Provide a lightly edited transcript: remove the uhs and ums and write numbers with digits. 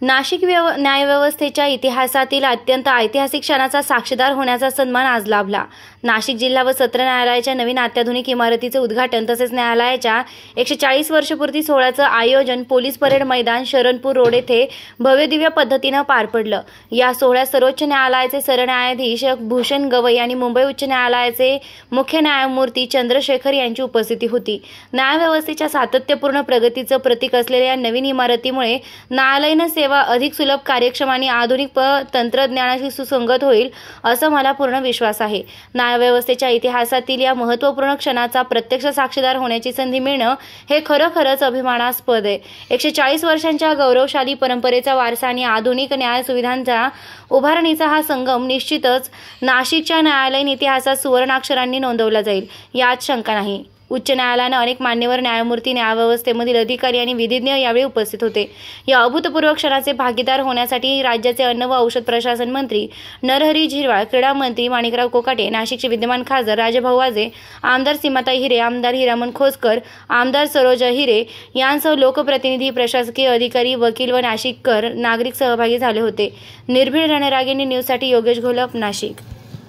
नाशिक न्यायव्यवस्थेच्या इतिहासातील अत्यंत ऐतिहासिक क्षणाचा साक्षीदार होण्याचा सन्मान आज लाभला। नाशिक जिल्हा व सत्र न्यायालयाच्या नवीन अत्याधुनिक इमारतीचे उद्घाटन तसेच न्यायालयाच्या 140 वर्षपूर्ती सोहळ्याचं आयोजन पोलीस परेड मैदान शरणपूर रोड येथे भव्यदिव्य पद्धतीने पार पडलं। या सोहळ्यात सर्वोच्च न्यायालयाचे सरन्यायाधीश भूषण गवई आणि मुंबई उच्च न्यायालयाचे मुख्य न्यायमूर्ती चंद्रशेखर यांची उपस्थिती होती। न्यायव्यवस्थेच्या सातत्यपूर्ण प्रगतीचं प्रतीक असलेल्या या नवीन इमारतीमुळे न्यायालयीन सेवा अधिक सुलभ, कार्यक्षम आणि आधुनिक तंत्रज्ञानाशी सुसंगत होईल असं मला पूर्ण विश्वास आहे। न्यायव्यवस्थेच्या इतिहासातील या महत्त्वपूर्ण क्षणाचा प्रत्यक्ष साक्षीदार होण्याची संधी मिळणं हे खरोखरच अभिमानास्पद आहे। 140 वर्षांच्या गौरवशाली परंपरेचा वारसा आणि आधुनिक न्याय सुविधांचा उभारणीचा हा संगम निश्चितच नाशिकच्या न्यायालयीन इतिहासात सुवर्णाक्षरांनी नोंदवला जाईल यात शंका नाही। उच्च न्यायालयाने अनेक मान्यवर न्यायमूर्ती, न्यायव्यवस्थेमधील अधिकारी आणि विधिज्ञ यावेळी उपस्थित होते। या अभूतपूर्व क्षणाचे भागीदार होण्यासाठी राज्याचे अन्न व औषध प्रशासन मंत्री नरहरी झिरवाळ, क्रीडा मंत्री माणिकराव कोकाटे, नाशिकचे विद्यमान खासदार राजाभाऊ वाजे, आमदार सीमाताई हिरे, आमदार हिरामण खोसकर, आमदार सरोजा हिरे यांसह लोकप्रतिनिधी, प्रशासकीय अधिकारी, वकील व नाशिककर नागरिक सहभागी झाले होते। निर्भीड रणरागिणी न्यूजसाठी योगेश घोलप, नाशिक।